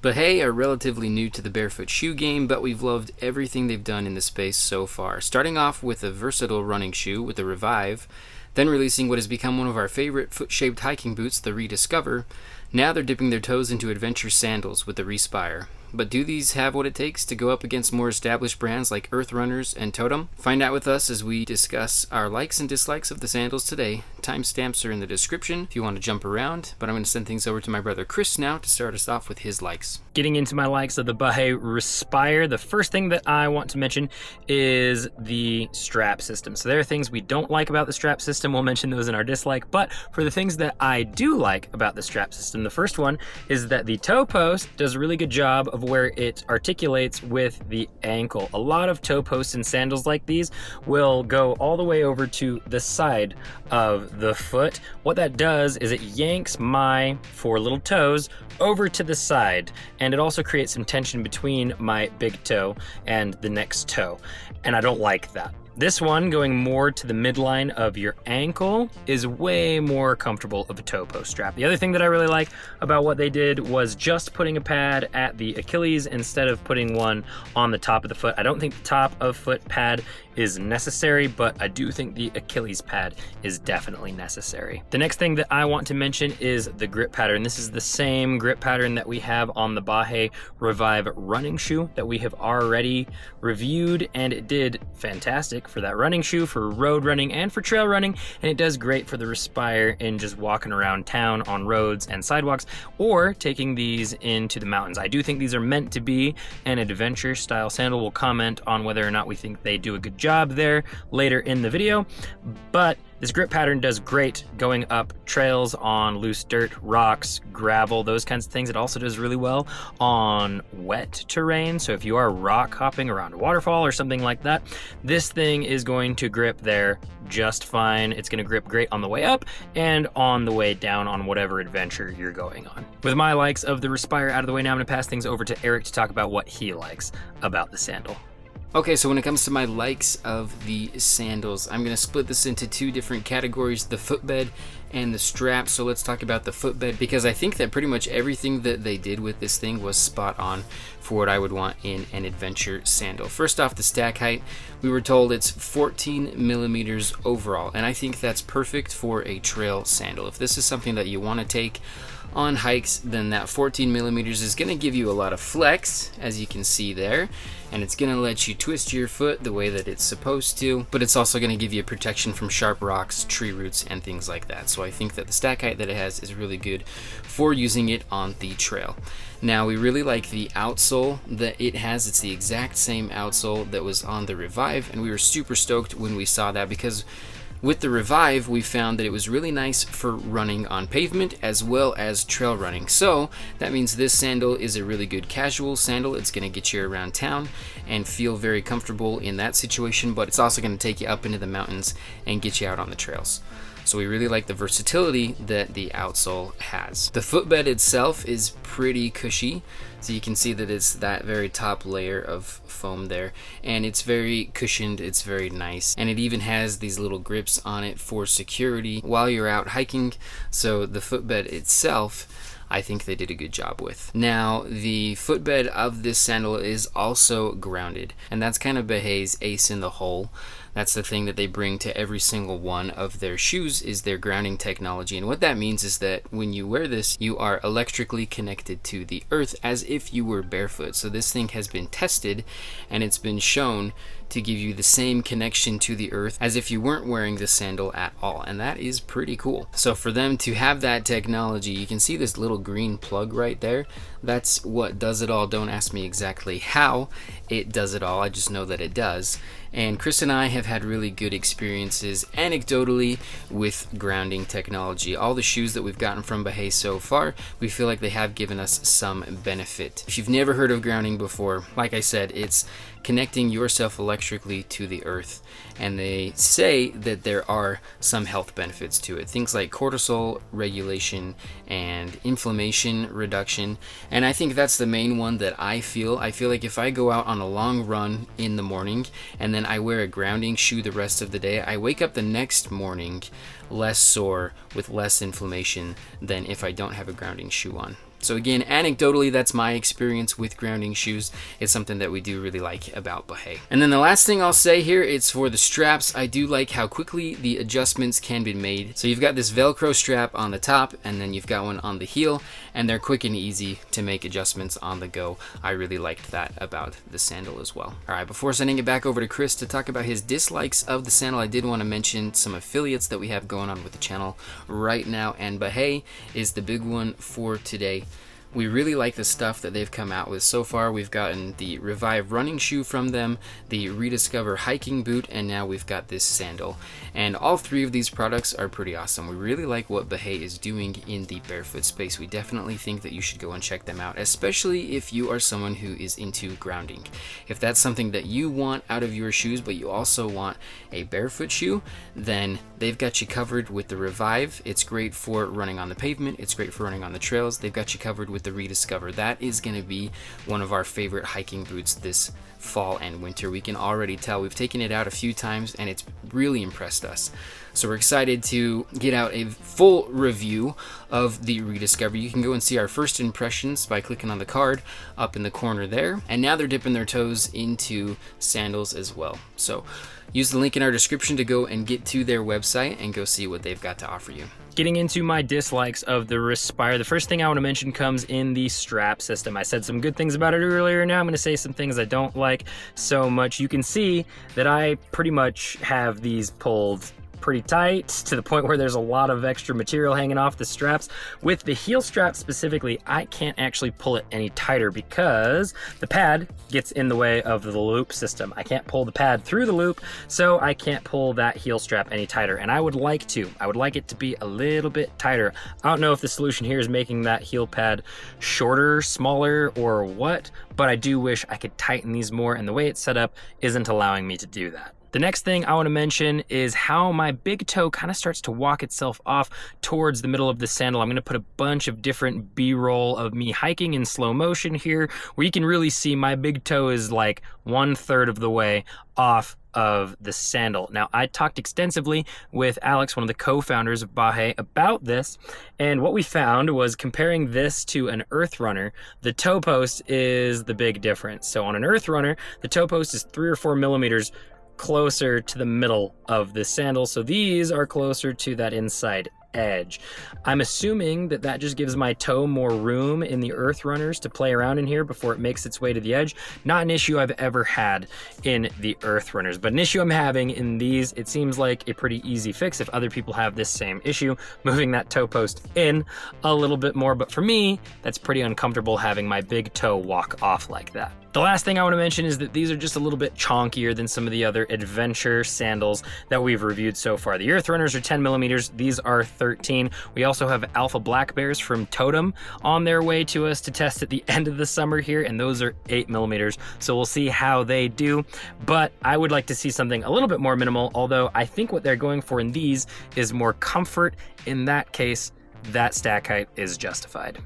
Bahé are relatively new to the barefoot shoe game, but we've loved everything they've done in the space so far. Starting off with a versatile running shoe with the Revive, then releasing what has become one of our favorite foot-shaped hiking boots, the Rediscover. Now they're dipping their toes into adventure sandals with the Respire. But do these have what it takes to go up against more established brands like Earth Runners and Totem? Find out with us as we discuss our likes and dislikes of the sandals today. Timestamps are in the description if you want to jump around, but I'm going to send things over to my brother Chris now to start us off with his likes. Getting into my likes of the Bahe Respire, the first thing that I want to mention is the strap system. So there are things we don't like about the strap system. We'll mention those in our dislike, but for the things that I do like about the strap system, the first one is that the toe post does a really good job of where it articulates with the ankle. A lot of toe posts in sandals like these will go all the way over to the side of the foot. What that does is it yanks my four little toes over to the side, and it also creates some tension between my big toe and the next toe, and I don't like that. This one, going more to the midline of your ankle, is way more comfortable of a toe post strap. The other thing that I really like about what they did was just putting a pad at the Achilles instead of putting one on the top of the foot. I don't think the top of foot pad is necessary, but I do think the Achilles pad is definitely necessary. The next thing that I want to mention is the grip pattern. This is the same grip pattern that we have on the Bahe Revive running shoe that we have already reviewed, and it did fantastic for that running shoe, for road running, and for trail running, and it does great for the Respire in just walking around town on roads and sidewalks, or taking these into the mountains. I do think these are meant to be an adventure style sandal. We'll comment on whether or not we think they do a good job there later in the video, but this grip pattern does great going up trails on loose dirt, rocks, gravel, those kinds of things. It also does really well on wet terrain. So if you are rock hopping around a waterfall or something like that, this thing is going to grip there just fine. It's going to grip great on the way up and on the way down on whatever adventure you're going on. With my likes of the Respire out of the way, now I'm going to pass things over to Eric to talk about what he likes about the sandal. Okay, so when it comes to my likes of the sandals, I'm going to split this into two different categories, the footbed and the strap. So let's talk about the footbed, because I think that pretty much everything that they did with this thing was spot on for what I would want in an adventure sandal. First off, the stack height, we were told it's 14 millimeters overall, and I think that's perfect for a trail sandal. If this is something that you want to take on hikes, then that 14 millimeters is going to give you a lot of flex, as you can see there, and it's going to let you twist your foot the way that it's supposed to, but it's also going to give you protection from sharp rocks, tree roots, and things like that. So I think that the stack height that it has is really good for using it on the trail. Now, we really like the outsole that it has. It's the exact same outsole that was on the Revive, and we were super stoked when we saw that, because with the Revive, we found that it was really nice for running on pavement as well as trail running. So that means this sandal is a really good casual sandal. It's going to get you around town and feel very comfortable in that situation, but it's also going to take you up into the mountains and get you out on the trails. So we really like the versatility that the outsole has. The footbed itself is pretty cushy. So you can see that it's that very top layer of foam there, and it's very cushioned, it's very nice, and it even has these little grips on it for security while you're out hiking. So the footbed itself, I think they did a good job with. Now, the footbed of this sandal is also grounded, and that's kind of Bahe's ace in the hole. That's the thing that they bring to every single one of their shoes, is their grounding technology. And what that means is that when you wear this, you are electrically connected to the earth as if you were barefoot. So this thing has been tested, and it's been shown to give you the same connection to the earth as if you weren't wearing the sandal at all, and that is pretty cool. So for them to have that technology, you can see this little green plug right there. That's what does it all. Don't ask me exactly how it does it all, I just know that it does. And Chris and I have had really good experiences anecdotally with grounding technology. All the shoes that we've gotten from Bahé so far, we feel like they have given us some benefit. If you've never heard of grounding before, like I said, it's connecting yourself electrically to the earth, and they say that there are some health benefits to it, things like cortisol regulation and inflammation reduction. And I think that's the main one that I feel like if I go out on a long run in the morning and then I wear a grounding shoe the rest of the day, I wake up the next morning less sore with less inflammation than if I don't have a grounding shoe on. So again, anecdotally, that's my experience with grounding shoes. It's something that we do really like about Bahé. And then the last thing I'll say here, it's for the straps. I do like how quickly the adjustments can be made. So you've got this Velcro strap on the top, and then you've got one on the heel, and they're quick and easy to make adjustments on the go. I really liked that about the sandal as well. All right, before sending it back over to Chris to talk about his dislikes of the sandal, I did want to mention some affiliates that we have going on with the channel right now, and Bahé is the big one for today. We really like the stuff that they've come out with so far. We've gotten the Revive running shoe from them, the Rediscover hiking boot, and now we've got this sandal. And all three of these products are pretty awesome. We really like what Bahé is doing in the barefoot space. We definitely think that you should go and check them out, especially if you are someone who is into grounding. If that's something that you want out of your shoes, but you also want a barefoot shoe, then they've got you covered with the Revive. It's great for running on the pavement. It's great for running on the trails. They've got you covered with the Rediscover. That is going to be one of our favorite hiking boots this fall and winter. We can already tell. We've taken it out a few times and it's really impressed us. So we're excited to get out a full review of the Rediscover. You can go and see our first impressions by clicking on the card up in the corner there. And now they're dipping their toes into sandals as well. So use the link in our description to go and get to their website and go see what they've got to offer you. Getting into my dislikes of the Respire, the first thing I want to mention comes in the strap system. I said some good things about it earlier. Now I'm going to say some things I don't like so much. You can see that I pretty much have these pulled pretty tight to the point where there's a lot of extra material hanging off the straps. With the heel strap specifically, I can't actually pull it any tighter because the pad gets in the way of the loop system. I can't pull the pad through the loop, so I can't pull that heel strap any tighter, and I would like it to be a little bit tighter. I don't know if the solution here is making that heel pad shorter, smaller, or what, but I do wish I could tighten these more, and the way it's set up isn't allowing me to do that. The next thing I want to mention is how my big toe kind of starts to walk itself off towards the middle of the sandal. I'm going to put a bunch of different B-roll of me hiking in slow motion here, where you can really see my big toe is like 1/3 of the way off of the sandal. Now, I talked extensively with Alex, one of the co-founders of Bahé, about this, and what we found was comparing this to an earth runner, the toe post is the big difference. So on an earth runner, the toe post is 3 or 4 millimeters closer to the middle of the sandal, so these are closer to that inside edge. I'm assuming that that just gives my toe more room in the earth runners to play around in here before it makes its way to the edge. Not an issue I've ever had in the earth runners, but an issue I'm having in these. It seems like a pretty easy fix if other people have this same issue, moving that toe post in a little bit more, but for me, that's pretty uncomfortable having my big toe walk off like that. The last thing I want to mention is that these are just a little bit chonkier than some of the other adventure sandals that we've reviewed so far. The Earth Runners are 10 millimeters. These are 13. We also have Alpha Black Bears from Totem on their way to us to test at the end of the summer here, and those are 8 millimeters. So we'll see how they do. But I would like to see something a little bit more minimal, although I think what they're going for in these is more comfort. In that case, that stack height is justified.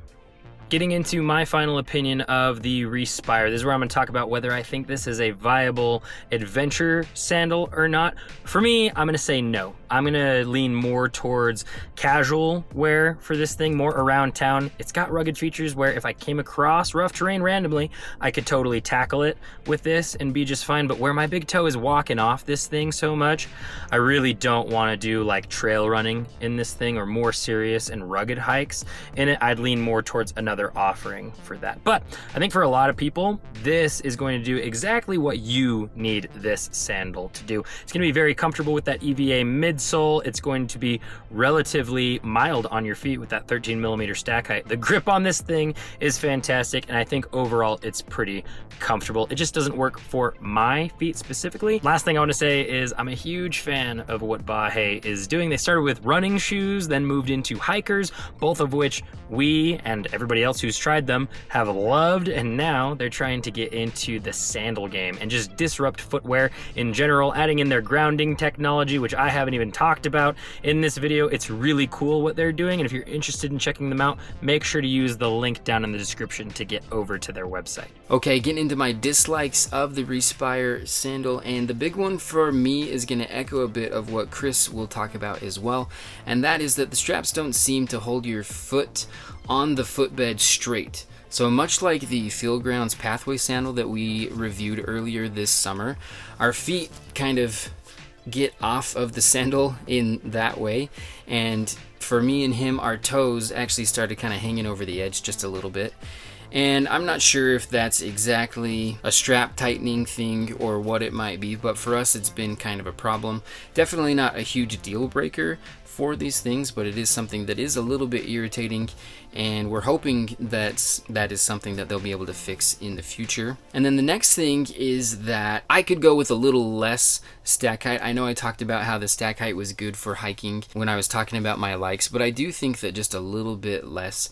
Getting into my final opinion of the Respire, this is where I'm going to talk about whether I think this is a viable adventure sandal or not. For me, I'm going to say no. I'm going to lean more towards casual wear for this thing, more around town. It's got rugged features where if I came across rough terrain randomly, I could totally tackle it with this and be just fine. But where my big toe is walking off this thing so much, I really don't want to do like trail running in this thing or more serious and rugged hikes in it. I'd lean more towards another offering for that. But I think for a lot of people, this is going to do exactly what you need this sandal to do. It's going to be very comfortable with that EVA midsole. It's going to be relatively mild on your feet with that 13 millimeter stack height. The grip on this thing is fantastic, and I think overall it's pretty comfortable. It just doesn't work for my feet specifically. Last thing I want to say is I'm a huge fan of what Bahé is doing. They started with running shoes, then moved into hikers, both of which we and everybody else who's tried them have loved, and now they're trying to get into the sandal game and just disrupt footwear in general, adding in their grounding technology, which I haven't even talked about in this video. It's really cool what they're doing, and if you're interested in checking them out, make sure to use the link down in the description to get over to their website. Okay, getting into my dislikes of the Respire sandal, and the big one for me is going to echo a bit of what Chris will talk about as well, and that is that the straps don't seem to hold your foot on the footbed straight. So much like the Feelgrounds pathway sandal that we reviewed earlier this summer, our feet kind of get off of the sandal in that way, and for me and him, our toes actually started kind of hanging over the edge just a little bit. And I'm not sure if that's exactly a strap tightening thing or what it might be, but for us it's been kind of a problem. Definitely not a huge deal breaker for these things, but it is something that is a little bit irritating, and we're hoping that that is something that they'll be able to fix in the future. And then the next thing is that I could go with a little less stack height. I know I talked about how the stack height was good for hiking when I was talking about my likes, but I do think that just a little bit less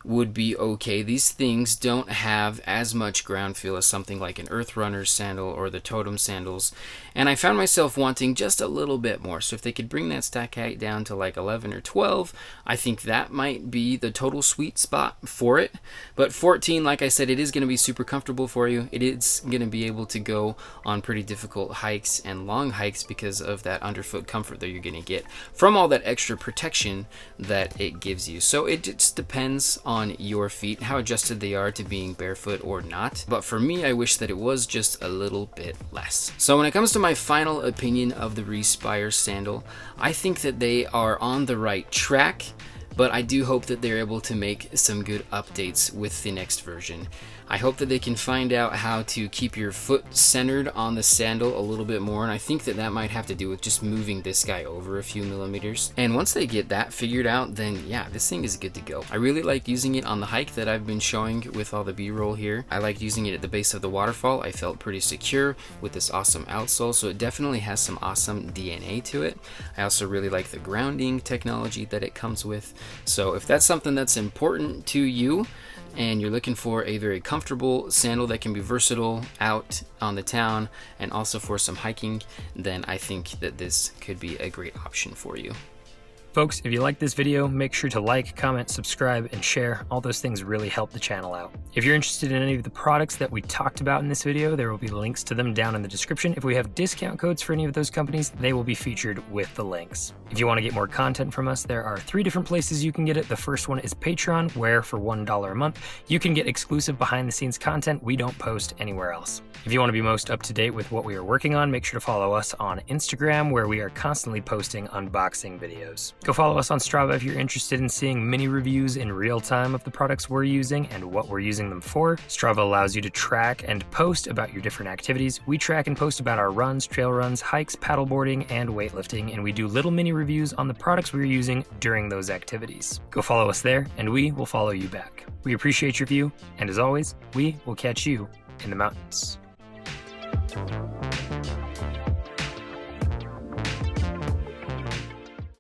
would be okay. These things don't have as much ground feel as something like an Earth Runner's sandal or the Totem sandals, and I found myself wanting just a little bit more. So if they could bring that stack height down to like 11 or 12, I think that might be the total sweet spot for it. But 14, like I said, it is going to be super comfortable for you. It is going to be able to go on pretty difficult hikes and long hikes because of that underfoot comfort that you're going to get from all that extra protection that it gives you. So it just depends on your feet, how adjusted they are to being barefoot or not. But for me, I wish that it was just a little bit less. So when it comes to my final opinion of the Respire sandal, I think that they are on the right track, but I do hope that they're able to make some good updates with the next version. I hope that they can find out how to keep your foot centered on the sandal a little bit more, and I think that that might have to do with just moving this guy over a few millimeters. And once they get that figured out, then yeah, this thing is good to go. I really like using it on the hike that I've been showing with all the B-roll here. I liked using it at the base of the waterfall. I felt pretty secure with this awesome outsole, so it definitely has some awesome DNA to it. I also really like the grounding technology that it comes with. So if that's something that's important to you, and you're looking for a very comfortable sandal that can be versatile out on the town and also for some hiking, then I think that this could be a great option for you. Folks, if you like this video, make sure to like, comment, subscribe, and share. All those things really help the channel out. If you're interested in any of the products that we talked about in this video, there will be links to them down in the description. If we have discount codes for any of those companies, they will be featured with the links. If you want to get more content from us, there are 3 different places you can get it. The first one is Patreon, where for $1 a month, you can get exclusive behind-the-scenes content we don't post anywhere else. If you want to be most up-to-date with what we are working on, make sure to follow us on Instagram, where we are constantly posting unboxing videos. Go follow us on Strava if you're interested in seeing mini reviews in real time of the products we're using and what we're using them for. Strava allows you to track and post about your different activities. We track and post about our runs, trail runs, hikes, paddleboarding, and weightlifting, and we do little mini reviews on the products we're using during those activities. Go follow us there, and we will follow you back. We appreciate your view, and as always, we will catch you in the mountains.